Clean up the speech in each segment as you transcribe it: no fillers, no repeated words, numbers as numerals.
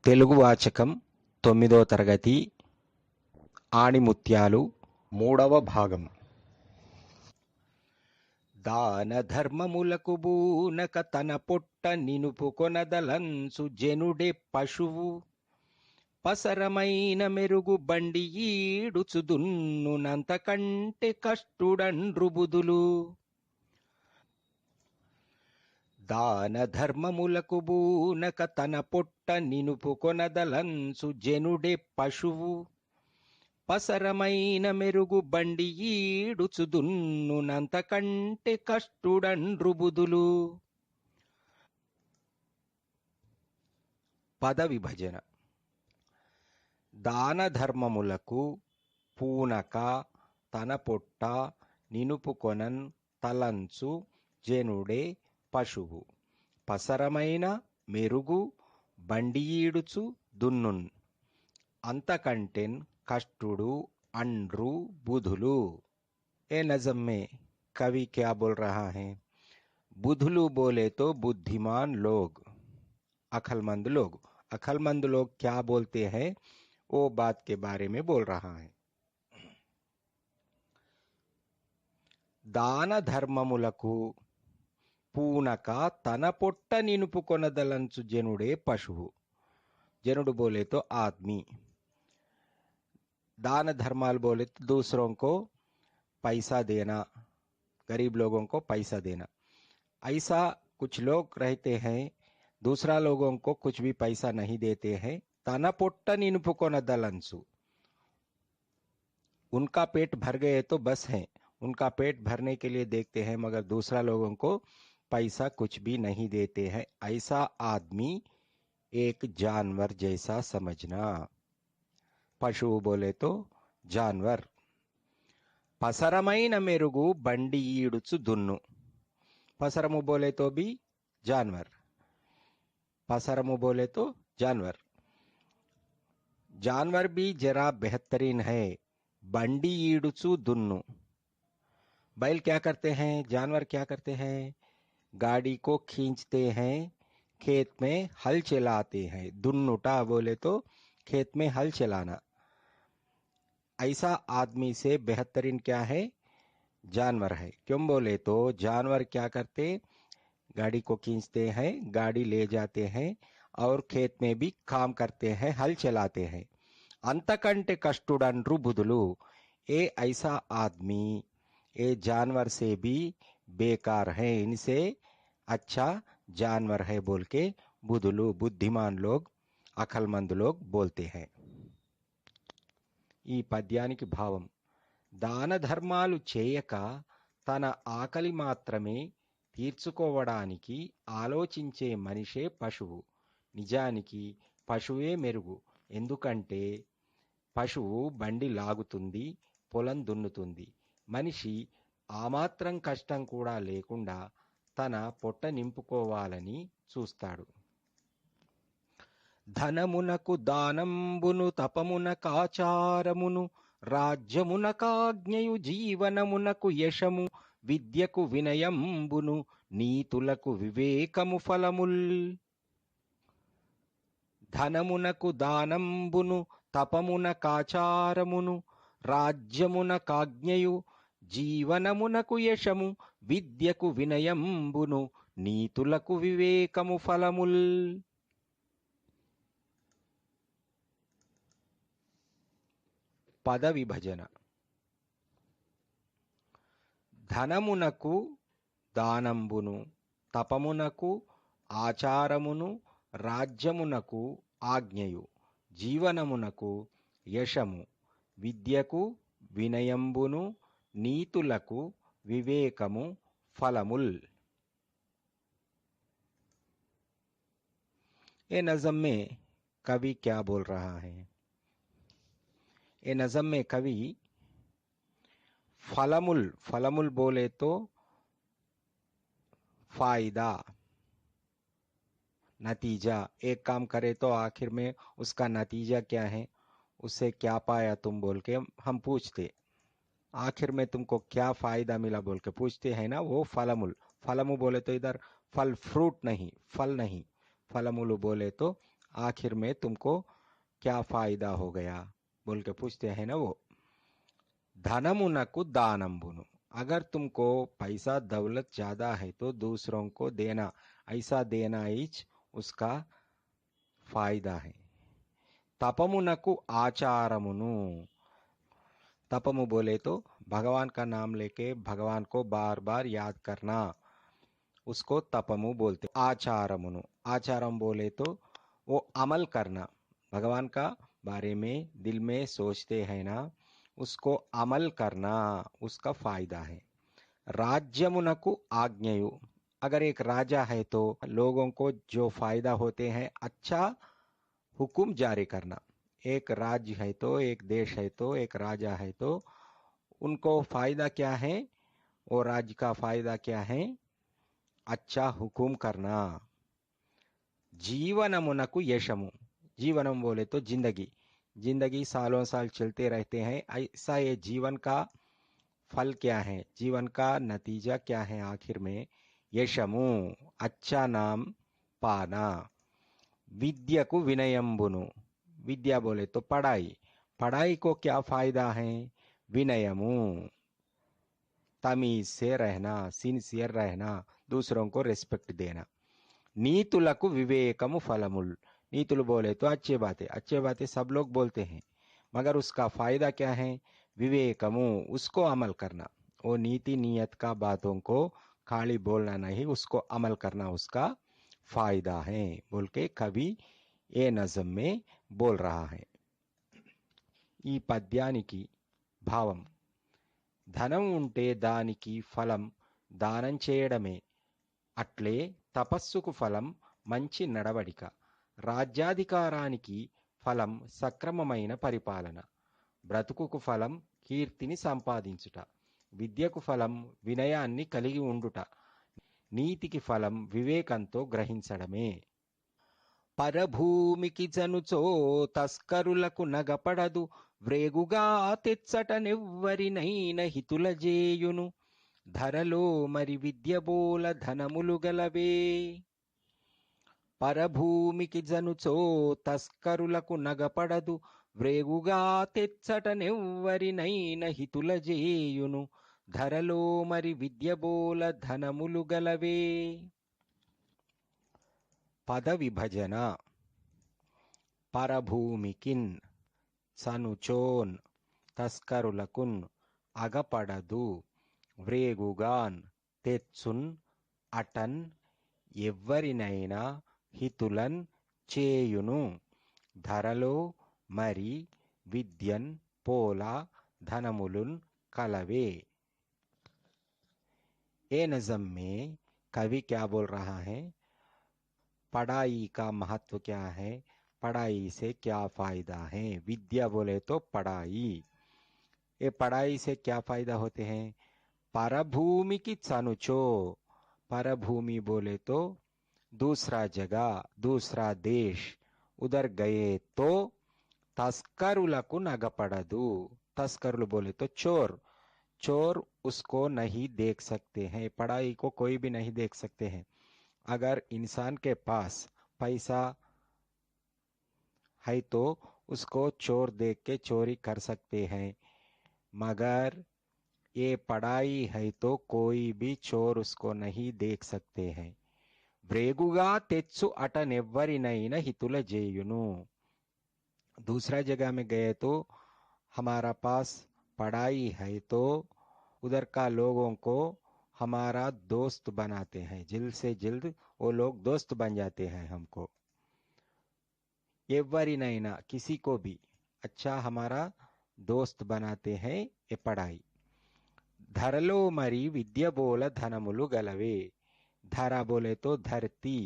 తెలుగు వాచకం 9వ తరగతి ఆణిముత్యాలు 3వ భాగం. దాన ధర్మములకు బూనక తన పొట్ట నినుపుకొనదలంచు జనుడే పశువు పసరమైన మెరుగు బండి ఈడుచు దున్నునంతకంటే కష్టుడండ్రు బుధులు. దాన ధర్మములకు బూనక తన పొట్ట నినుపుకొనదలంచు జనుడే పశువు పసరమైన మెరుగు బండి ఈడుచు దున్నునంతకంటే కష్టుడండ్రు బుధులు. పద విభజన. దాన ధర్మములకు పూనక తన పొట్ట నినుపుకొనన్ తలంచు జనుడే పశువు పసరమైన మెరుగు బండియీడుచు దున్నున్ అంతకంటెన్ కష్టుడు అండ్రు బుధులు. ए नज़म में कवि क्या बोल रहा है? बुधलू बोले तो बुद्धिमान लोग, अक्लमंद लोग. अक्लमंद लोग क्या बोलते हैं वो बात के बारे में बोल रहा है. दान धर्ममुలకు పూనక తన పొట్ట నినుపుకొనదలంచు జనుడే పశువు. जनुड़ बोले तो आदमी. दान धर्माल बोले तो दूसरों को पैसा देना, गरीब लोगों को पैसा देना. ऐसा कुछ लोग रहते हैं दूसरा लोगों को कुछ भी पैसा नहीं देते हैं. तन पोट्ट निनुपुकोनदलंसु, उनका पेट भर गए तो बस है, उनका पेट भरने के लिए देखते हैं मगर दूसरा लोगों को पैसा कुछ भी नहीं देते हैं. ऐसा आदमी एक जानवर जैसा समझना. पशु बोले तो जानवर. पसरमैन मेरुगु बंडी ईडुचु दुन्नु. पसरमु बोले तो भी जानवर, पसरमु बोले तो जानवर. जानवर भी जरा बेहतरीन है. बंडी ईडुचु दुन्नु. बैल क्या करते हैं? जानवर क्या करते हैं? गाड़ी को खींचते हैं, खेत में हल चलाते हैं. दुन्नुटा बोले तो खेत में हल चलाना. ऐसा आदमी से बेहतरीन क्या है? जानवर है. क्यों बोले तो जानवर क्या करते? गाड़ी को खींचते हैं, गाड़ी ले जाते हैं और खेत में भी काम करते हैं, हल चलाते हैं. अंतकंटे कष्टुडंड्रु बुधुलु. ये ऐसा आदमी ये जानवर से भी बेकार है, इनसे अच्छा जानवर है बोल के बुधुलु बुद्धिमान लोग अक्लमंद लोग बोलते हैं. ఈ పద్యానికి భావం: దాన ధర్మాలు చేయక తన ఆకలి మాత్రమే తీర్చుకోవడానికి ఆలోచించే మనిషే పశువు. నిజానికి పశువే మెరుగు. ఎందుకంటే పశువు బండి లాగుతుంది, పొలం దున్నుతుంది. మనిషి ఆ మాత్రం కష్టం కూడా లేకుండా తన పొట్ట నింపుకోవాలని చూస్తాడు. ధనమునకు దానంబును తపమునకాచారమును రాజ్యమునకాజ్ఞయు జీవనమునకు యశము విద్యకు వినయంబును నీతులకు వివేకము ఫలముల్. ధనమునకు దానంబును తపమునకాచారమును రాజ్యమునకాజ్ఞయు జీవనమునకు యశము విద్యకు వినయంబును నీతులకు వివేకము ఫలముల్. పద విభజన. ధనమునకు దానంబును తపమునకు ఆచారమును రాజ్యమునకు ఆజ్ఞయు జీవనమునకు యశము విద్యకు వినయంబును నీతులకు వివేకము ఫలముల్. ये नज़म में कवि क्या बोल रहा है? ये नज़म में कवि फलमुल, फलमुल बोले तो फायदा, नतीजा. एक काम करे तो आखिर में उसका नतीजा क्या है, उससे क्या पाया तुम बोल के हम पूछते. आखिर में तुमको क्या फायदा मिला बोल के पूछते हैं ना, वो फलमुल. फलमु बोले तो इधर फल फ्रूट नहीं, फल नहीं. फलमुल बोले तो आखिर में तुमको क्या फायदा हो गया बोल के पूछते हैं ना वो। धनमुनकु दानंबुनु, अगर तुमको पैसा दौलत ज्यादा है तो दूसरों को देना, ऐसा देना ही उसका फायदा है। तपमुनकु आचारमुनु, तपमु बोले तो भगवान का नाम लेके भगवान को बार बार याद करना, उसको तपमु बोलते। आचारमुनु, आचारम बोले तो वो अमल करना, भगवान का बारे में दिल में सोचते हैं ना, उसको अमल करना उसका फायदा है। राज्यमुनकु आज्ञयु, अगर एक राजा है तो लोगों को जो फायदा होते हैं अच्छा हुक्म जारी करना। एक राज्य है तो, एक देश है तो, एक राजा है तो उनको फायदा क्या है, वो राज्य का फायदा क्या है, अच्छा हुक्म करना। जीवनमुनकु यशमु, जीवनम बोले तो जिंदगी, जिंदगी सालों साल चलते रहते हैं, ऐसा ये जीवन का फल क्या है, जीवन का नतीजा क्या है आखिर में, यशमु अच्छा नाम पाना। विद्यकु विनयंबुनु, विद्या बोले तो पढ़ाई, पढ़ाई को क्या फायदा है, विनयमु तमीज से रहना, सिंसियर रहना, दूसरों को रिस्पेक्ट देना। नीतुలకు विवेकमु फलमुल, नीतुल बोले तो अच्छे बातें, अच्छे बातें सब लोग बोलते हैं मगर उसका फायदा क्या है, विवेकमु उसको अमल करना, वो नीति नियत का बातों को खाली बोलना नहीं, उसको अमल करना उसका फायदा है बोल के कवि ఏ నజం మే బోల్ రహా హై। ఈ పద్యానికి భావం, ధనం ఉంటే దానికి ఫలం దానం చేయడమే, అట్లే తపస్సుకు ఫలం మంచి నడవడిక, రాజ్యాధికారానికి ఫలం సక్రమమైన పరిపాలన, బ్రతుకుకు ఫలం కీర్తిని సంపాదించుట, విద్యకు ఫలం వినయాన్ని కలిగి ఉండుట, నీతికి ఫలం వివేకంతో గ్రహించడమే। పరభూమికి జనుచో తస్కరులకు నగపడదు, వ్రేగుగా తెచ్చటనెవ్వరినైన హితుల జేయును, ధరలో మరి విద్యబోల ధనములు గలవే। పరభూమికి జనుచో తస్కరులకు నగపడదు, వ్రేగుగా తెచ్చటనెవ్వరినైన హితుల జేయును, ధరలో మరి విద్యబోల ధనములు గలవే। పద విభజన, పరభూమికిన్ సనుచోన్ తస్కరులకున్ అగపడదు, వ్రేగుగాన్ తెచ్చున్ అటన్ ఎవ్వరినైనా హితులన్ చేయును, ధరలో మరి విద్యన్ పోలా धनमुलुन कलवे। ए नज़म में कवि क्या बोल रहा है, पढ़ाई का महत्व क्या है, पढ़ाई से क्या फायदा है। विद्या बोले तो पढ़ाई, ये पढ़ाई से क्या फायदा होते हैं। परभूमि की चनुचो, परभूमि बोले तो दूसरा जगह, दूसरा देश, उधर गए तो तस्करुలకు నగపడదు, तस्करुలు बोले तो चोर, चोर उसको नहीं देख सकते हैं। पढ़ाई को कोई भी नहीं देख सकते हैं। अगर इंसान के पास पैसा है तो उसको चोर देख के चोरी कर सकते हैं, मगर ये पढ़ाई है तो कोई भी चोर उसको नहीं देख सकते हैं। व्रेगुगा तेत्सु अटनेव्वरिनैन हितुल जेयुनु, दूसरा जगह में गए तो हमारा पास पढ़ाई है तो उधर का लोगों को हमारा दोस्त बनाते हैं, जल्द से जल्द वो लोग दोस्त बन जाते हैं हमको। एव्वरिनैना किसी को भी अच्छा हमारा दोस्त बनाते हैं ये पढ़ाई। धरलो मरी विद्या बोल धनमुलु गलवे, धरा बोले तो धरती,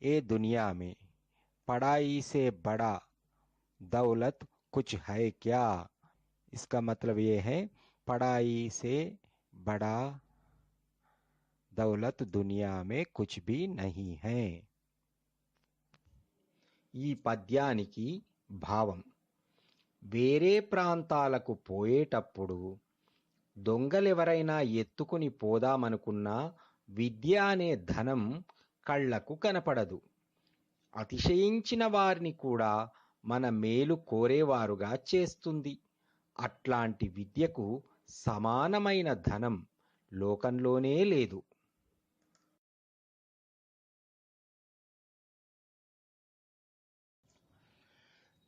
ये दुनिया में पढ़ाई से बड़ा दौलत कुछ है क्या। इसका मतलब ये है पढ़ाई से बड़ा दौलत दुनिया में कुछ भी नहीं है। ఈ పద్యానికి భావం, వేరే ప్రాంతాలకు పోయేటప్పుడు దొంగలెవరైనా ఎత్తుకుని పోదామనుకున్నా విద్య అనే ధనం కళ్ళకు కనపడదు, అతిశయించిన వారిని కూడా మన మేలు కోరేవారుగా చేస్తుంది. అట్లాంటి విద్యకు సమానమైన ధనం లోకంలోనే లేదు.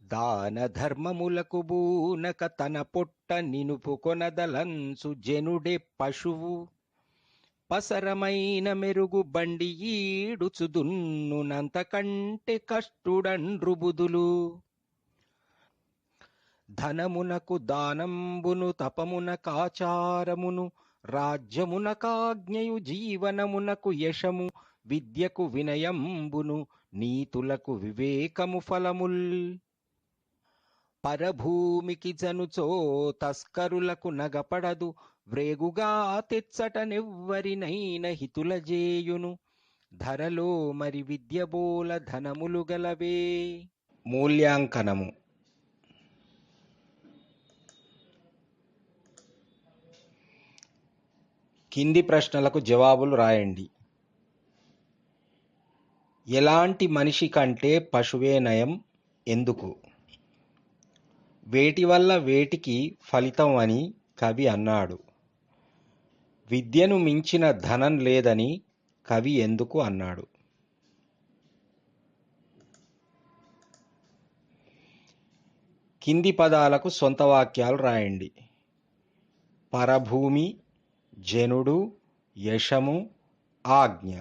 దాన ధర్మములకు బూనక తన పొట్ట నినుపుకొనదలంచు జనుడే పశువు. పసరమైన మెరుగు బండి ఈడుచు దున్నునంతకంటే కష్టుడండ్రు బుధులు. ధనమునకు దానంబును తపమునకాచారమును రాజ్యమునకాజ్ఞయు జీవనమునకు యశము విద్యకు వినయంబును నీతులకు వివేకము ఫలముల్. పరభూమికి జనుచో తస్కరులకు నగపడదు వ్రేగుగా తెచ్చటనెవ్వరినైన హితులజేయును. ధరలో మరి విద్యబోల ధనములు గలవే. మూల్యాంకనము. కింది ప్రశ్నలకు జవాబులు రాయండి. ఎలాంటి మనిషి కంటే పశువే నయం, ఎందుకు? వేటి వల్ల వేటికి ఫలితం అని కవి అన్నాడు. విద్యను మించిన ధనం లేదని కవి ఎందుకు అన్నాడు? కింది పదాలకు సొంత వాక్యాలు రాయండి. పరభూమి, జనుడు, యశము, ఆజ్ఞ.